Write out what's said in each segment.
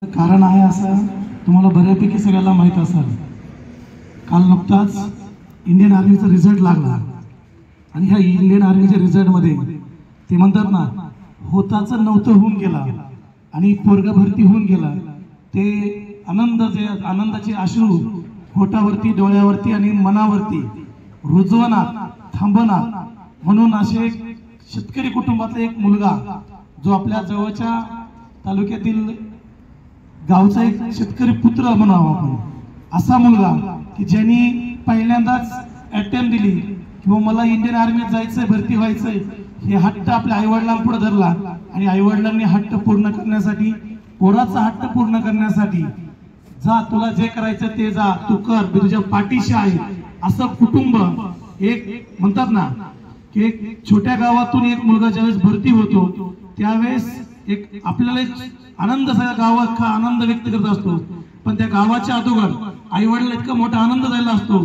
कारण आहे असं तुम्हाला बऱ्यापैकी सगळ्याला माहीत असेल। काल नुकताच इंडियन आर्मीचा रिझल्ट लागला आणि ह्या इंडियन आर्मीच्या रिझल्टमध्ये ते म्हणतात ना, होताचं नव्हतं होऊन गेला आणि पोरगा भरती होऊन गेला। ते आनंदाचे अश्रू होठावरती, डोळ्यावरती आणि मनावरती रुजवणार थांबणार म्हणून असे शेतकरी कुटुंबातला एक मुलगा, जो आपल्या जवळच्या तालुक्यातील गावचा एक शेतकरी पुत्र म्हणावा आपण, असा मुलगा की ज्यांनी पहिल्यांदाच अटेम्प्ट दिली किंवा मला इंडियन आर्मीत जायचंय, भरती व्हायचंय, हे हट्ट आपल्या आईवडिलांपुढे धरला आणि आईवडिलांनी हट्ट पूर्ण करण्यासाठी, पोराचा हट्ट पूर्ण करण्यासाठी, जा तुला जे करायचं ते जा, तू कर, मी तुझ्या पाठीशी आहे, असं कुटुंब एक म्हणतात ना की एक छोट्या गावातून एक मुलगा ज्यावेळेस भरती होतो त्यावेळेस एक आपल्याला आनंद, सगळ्या गावात आनंद व्यक्त करत असतो, पण त्या गावाच्या अगोदर आई वडील इतका मोठा आनंद झालेला असतो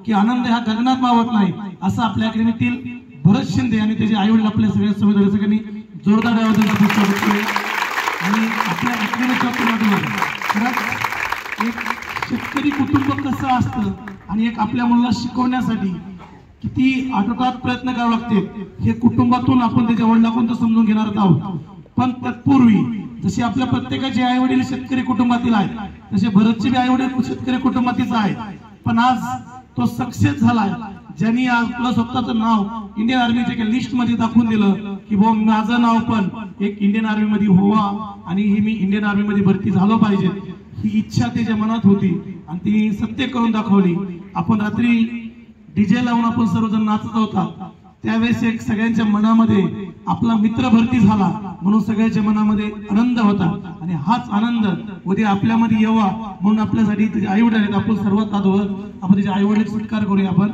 की आनंद हा गगनात मावत नाही। असं आपल्या अकॅडमीतील भरत शिंदे आणि त्याचे आई वडील आपल्या सगळ्या सगळ्यांनी जोरदार आवाजात स्वागत केले आणि आपल्या अकॅडमीच्या खरंच एक शेतकरी कुटुंब कसं असतं आणि एक आपल्या मुलाला शिकवण्यासाठी किती आटोकाट प्रयत्न करावे लागते हे कुटुंबातून आपण त्याच्या वडिलांकडून तर समजून घेणार आहोत। पण तत्पूर्वी जसे आपल्या प्रत्येकाचे आई वडील शेतकरी कुटुंबातील आहेत, तसे भरतचे बी आई वडील शेतकरी कुटुंबातीलच आहेत, पण आज तो सक्सेस झालाय ज्यांनी आपलं स्वतःचं नाव इंडियन आर्मीच्या लिस्ट मध्ये दाखवून दिलं की भाऊ माझं नाव पण एक इंडियन आर्मी मध्ये व्हावा आणि ही मी इंडियन आर्मी मध्ये भरती झालो पाहिजे, ही इच्छा त्याच्या मनात होती आणि ती सत्य करून दाखवली। आपण रात्री डीजे लावून आपण सर्वजण नाचत होता, त्यावेळेस एक सगळ्यांच्या मनामध्ये आपला मित्र भरती झाला म्हणून सगळ्यांच्या मनामध्ये आनंद होता आणि हाच आनंद उद्या आपल्यामध्ये यावा म्हणून आपल्यासाठी त्याचे आई वडील आहेत। आपण सर्वात अगोदर आपण त्याचे आई वडील सत्कार करूया आपण।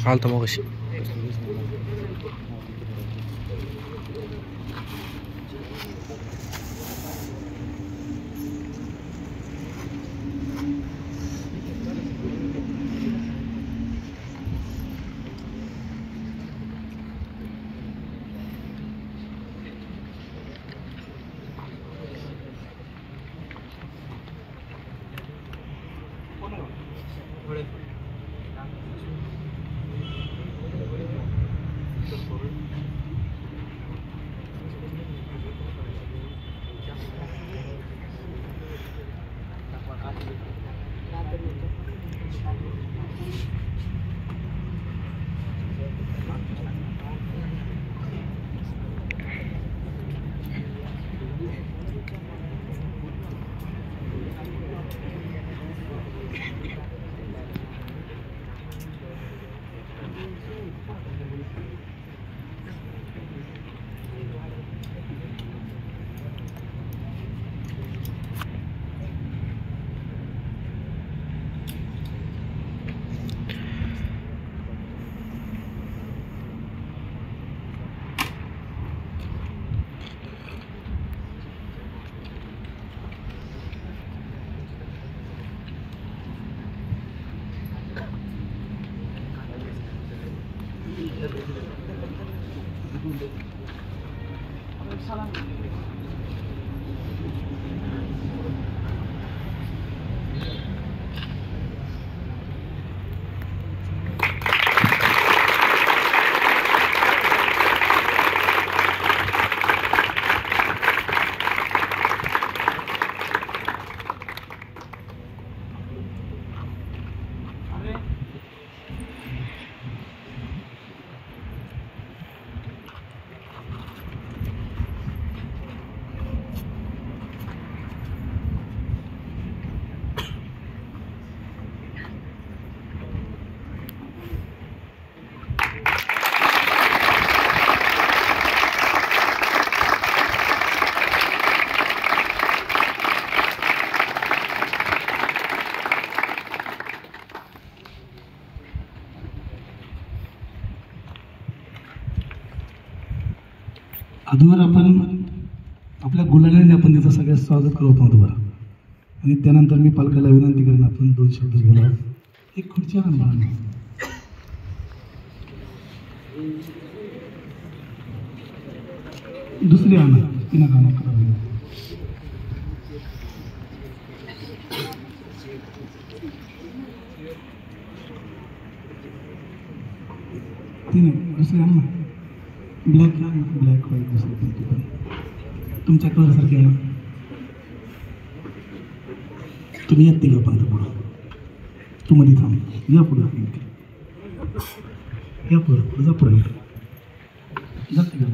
Alta mı अधूवर आपण आपल्या गुलालाने आपण त्याचं सगळ्यात स्वागत करू आपण अधूवर, आणि त्यानंतर मी पालकाला विनंती करेन आपण 2 शब्द बोलावं. एक खुर्ची आणा मला. दुसरी आणा, तिनं गाणं करावं. तिने दुसरी आण ना. ब्लॅक ब्लॅक व्हाईट दुसरी कोणती पण तुमच्या कलरसारखी आहे ना. तुम्ही येत तिघं पण पुढं, तू मध्ये थांब. या पुढं, या पुढं जा पुढं जाते का.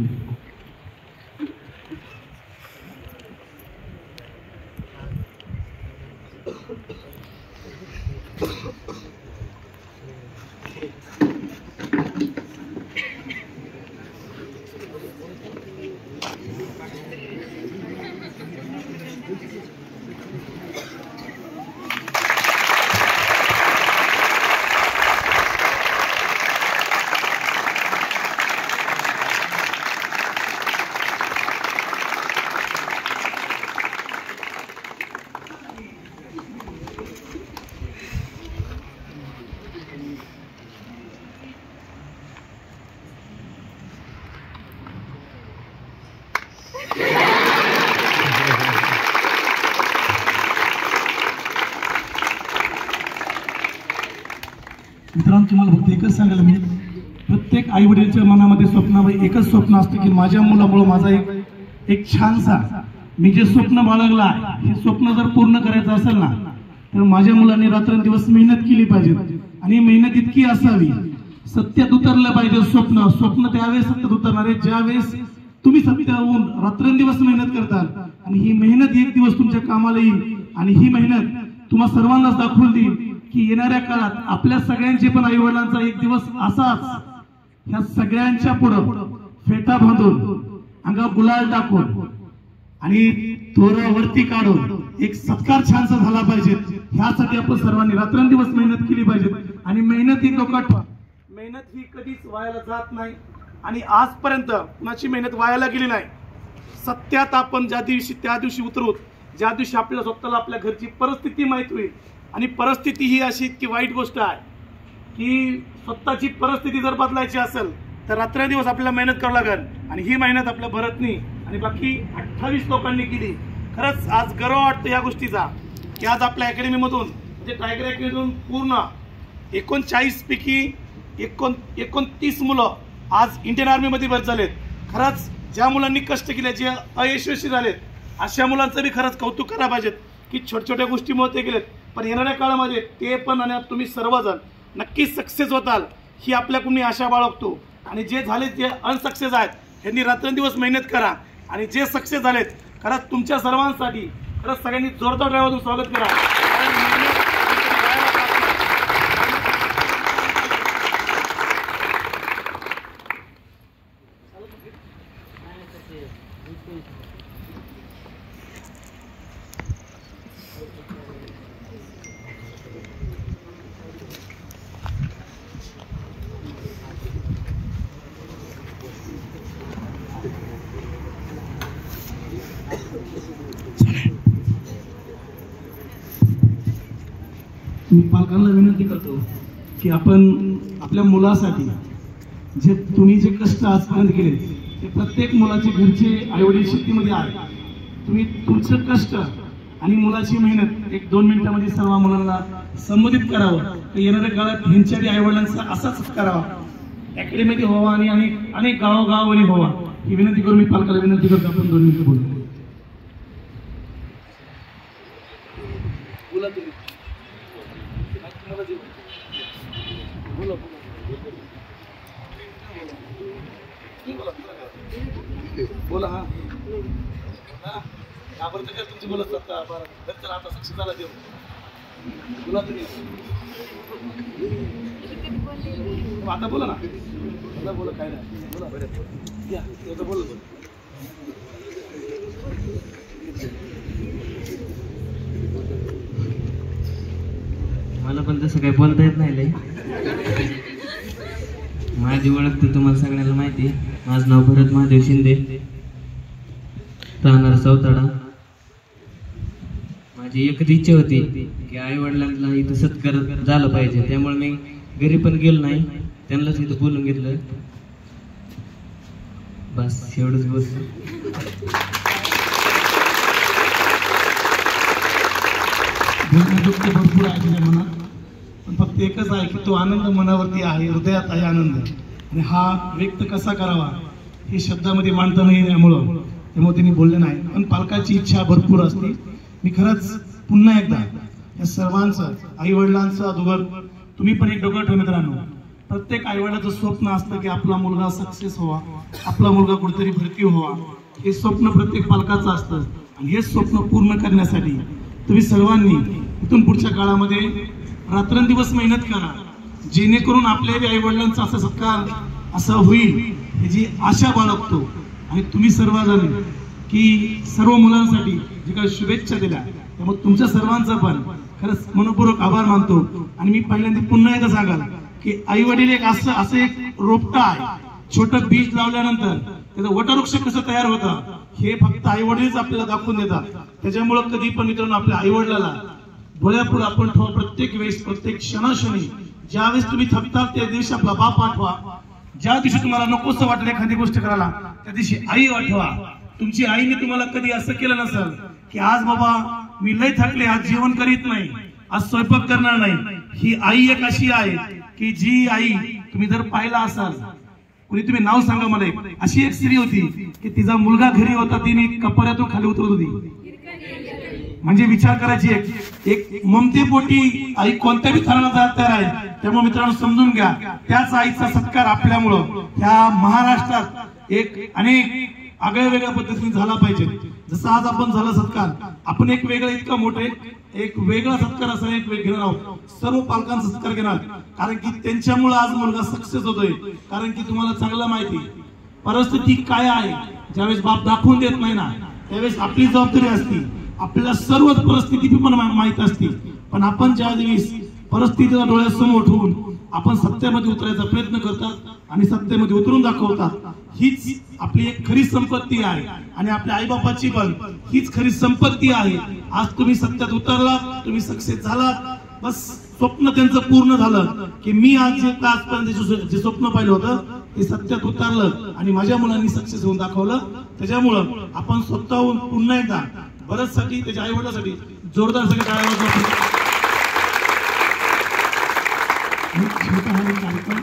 मित्रांनो, तुम्हाला फक्त एकच सांगायला मी, प्रत्येक आई वडिलांच्या मनामध्ये स्वप्नामध्ये एकच स्वप्न असतं की माझ्या मुलामुळे माझा एक छानसा, मी जे स्वप्न बाळगला हे स्वप्न जर पूर्ण करायचं असेल ना, तर माझ्या मुलांनी रात्रंदिवस मेहनत केली पाहिजे. आणि मेहनत इतकी असावी, सत्यात उतरलं पाहिजे स्वप्न त्यावेळेस सत्यात उतरणार आहे ज्यावेळेस तुम्ही सत्याहून रात्रंदिवस मेहनत करताल. आणि ही मेहनत एक दिवस तुमच्या कामाला येईल, आणि ही मेहनत तुम्हा सर्वांनाच दाखवून देईल की येणाऱ्या काळात आपल्या सगळ्यांचे पण आई वडिलांचा एक दिवस असाच ह्या सगळ्यांच्या पुढं फेटा बांधून अंगावर गुलाल टाकून आणि तोरावरती काढून एक सत्कार छानसा झाला पाहिजे. ह्यासाठी आपण सर्वांनी रात्रंदिवस मेहनत केली पाहिजे. आणि मेहनत ही डोक्यात, मेहनत ही कधीच वायाला जात नाही, आणि आजपर्यंत कुणाची मेहनत वायाला गेली नाही. सत्यात आपण ज्या दिवशी उतरू, ज्या दिवशी आपल्याला स्वतःला आपल्या घरची परिस्थिती माहित होईल. आणि परिस्थिती ही अशी इतकी वाईट गोष्ट आहे की स्वतःची परिस्थिती जर बदलायची असेल तर रात्रंदिवस आपल्याला मेहनत करावी लागेल. आणि ही मेहनत आपल्या भरतनी आणि बाकी 28 लोकांनी केली. खरंच आज गर्व वाटतं या गोष्टीचा की आज आपल्या अकॅडमीमधून, म्हणजे टायगर अकॅडमीतून पूर्ण 39 पैकी 29 मुलं आज इंडियन आर्मीमध्ये भरती झालेत. खरंच ज्या मुलांनी कष्ट केले, जे अयशस्वी झालेत, अशा मुलांचं बी खरंच कौतुक करायला पाहिजेत की छोट्या गोष्टीमुळे ते गेलेत. पण येणाऱ्या काळामध्ये ते पण आणि तुम्ही सर्वजण नक्कीच सक्सेस होताल ही आपल्याकडून आशा बाळगतो. आणि जे झाले, जे अनसक्सेस आहेत, त्यांनी रात्रंदिवस मेहनत करा. आणि जे सक्सेस झालेत, खरंच तुमच्या सर्वांसाठी खरंच सगळ्यांनी जोरदार ड्रायव्हरतून स्वागत करा. मी पालकांना विनंती करतो की आपण आपल्या मुलासाठी जे तुम्ही जे कष्ट आजपर्यंत केले, ते प्रत्येक मुलाचे घरचे आईवडील शेतीमध्ये आहे. तुम्ही तुमचं कष्ट आणि मुलाची मेहनत 1-2 मिनिटांमध्ये सर्व मुलांना संबोधित करावं. तर येणाऱ्या काळात ह्यांच्या आईवडिलांचा असाच करावा, अकॅडमीमध्ये व्हावा आणि अनेक गावोगावांनी व्हावा ही विनंती करून मी पालकाला विनंती करतो. आपण 2 मिनिटं बोलू. बोला. हा आपण तर तुमची बोलत चला आता सक्सेस झाला देऊ. बोला तुम्ही आता बोला ना. बोला बोला काय नाही बोला. या बोला. मला पण तसं काही बोलता येत नाही लय. माझी ओळख तर तुम्हाला सगळ्यांना माहिती आहे. माझं नाव भरत महादेव शिंदे. राहणार सौताडा. माझी एकच इच्छा होती की आई वडिलांना इथं सत्कार झाला पाहिजे, त्यामुळे मी घरी पण गेलो नाही, त्यांनाच इथं बोलून घेतलं. बस एवढंच बोलतो. दुःख भरपूर आहे तुझ्या मनात, पण फक्त एकच आहे की तो आनंद मनावरती आहे, हृदयात आहे आनंद, आणि हा व्यक्त कसा करावा हे शब्दामध्ये मांडता नाही त्यामुळं त्यांनी बोलले नाही. पण पालकाची इच्छा भरपूर असते. मी खरंच पुन्हा एकदा या सर्वांचं, आई वडिलांचं अगोदर तुम्ही पण एक डोकं ठेवा मित्रांनो, प्रत्येक आई वडिलाचं स्वप्न असतं की आपला मुलगा सक्सेस व्हावा, आपला मुलगा कुठेतरी भरती व्हावा. हे स्वप्न प्रत्येक पालकाचं असतं, आणि हे स्वप्न पूर्ण करण्यासाठी तुम्ही सर्वांनी इथून पुढच्या काळामध्ये रात्रंदिवस मेहनत करा, जेणेकरून आपल्या आई वडिलांचा असा सत्कार असा होईल याची आशा बाळगतो. आणि तुम्ही सर्वजण की सर्व मुलांसाठी जे काही शुभेच्छा दिल्या त्यामुळे तुमच्या सर्वांचा पण खरंच मनपूर्वक आभार मानतो. आणि मी पहिल्यांदा पुन्हा एकदा सांगाल की आई वडील एक असं एक रोपटा आहे, छोटं बीज लावल्यानंतर त्याचं वटवृक्ष कसं तयार होतं हे फक्त आई वडीलच आपल्याला दाखवून देतात. त्याच्यामुळे कधी पण मित्रांनो आपल्या आई वडिलाला डोळ्यापुढे आपण ठेवा. प्रत्येक वेळेस, प्रत्येक क्षणाक्षणी ज्यावेळेस तुम्ही थकता त्या दिवशी आपला बाप आठवा, ज्या दिवशी तुम्हाला नकोसं वाटलं एखादी गोष्ट करायला त्या दिवशी आई आठवा. तुमची आईने तुम्हाला कधी असं केलं नसेल की आज बाबा मी लय थकले, आज जेवण करीत नाही, आज स्वयंपाक करणार नाही. ही आई एक अशी आहे की जी आई तुम्ही जर पाहिला असाल, कुणी तुम्ही नाव सांगा मला, एक अशी एक स्त्री होती की तिचा मुलगा घरी होता, तिने कपड्यातून खाली उतरत होती. म्हणजे विचार करायची एक ममतेपोटी आई कोणत्या बी थराला जात तयार आहे. त्यामुळे मित्रांनो समजून घ्या, त्याच आईचा सत्कार आपल्यामुळं ह्या महाराष्ट्रात एक अनेक आगळ्या वेगळ्या पद्धतीने झाला पाहिजे. जसं आज आपण झाला सत्कार, आपण एक वेगळा इतका मोठे एक वेगळा सत्कार असा एक वेग घेणार आहोत, सर्व पालकांचा सत्कार घेणार, कारण की त्यांच्यामुळे आज मुलगा सक्सेस होतोय. कारण की तुम्हाला चांगलं माहिती परिस्थिती काय आहे, ज्यावेळेस बाप दाखवून देत नाही ना त्यावेळेस आपली जबाबदारी असते. आपल्याला सर्व परिस्थिती पण माहित असते, पण आपण ज्यावेळेस परिस्थितीला डोळ्यासमोर ठेवून आपण सत्यामध्ये उतरायचा प्रयत्न करतात आणि सत्यामध्ये उतरून दाखवतात. हीच आपली एक खरी संपत्ती आहे, आणि आपल्या आईबापाची पण हीच खरी संपत्ती आहे. आज तुम्ही सत्यात उतरलात, तुम्ही सक्सेस झालात, बस स्वप्न त्यांचं पूर्ण झालं की मी आज जे आजपर्यंत जे स्वप्न पाहिलं होतं ते सत्यात उतरलं आणि माझ्या मुलांनी सक्सेस होऊन दाखवलं. त्याच्यामुळं आपण स्वतःहून पुन्हा एकदा बरंचसाठी त्याच्या आई वडिलांसाठी जोरदार सगळे टाळ्या वाजवा. कार्यक्रम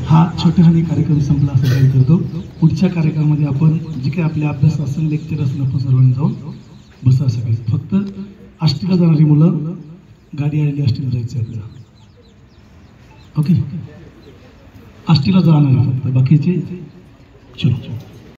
हा छोटाखानी कार्यक्रम संपला असं जाहीर करतो. पुढच्या कार्यक्रमामध्ये आपण जे काही आपले अभ्यास असेल, लेक्चर असेल, आपण सर्वांनी जाऊन बसा. सगळे फक्त आष्टीला जाणारी मुलं गाडी आलेली आष्टीला जायचं आहे आपल्याला. ओके, आष्टीला जाणार आहे फक्त, बाकीचे चलो.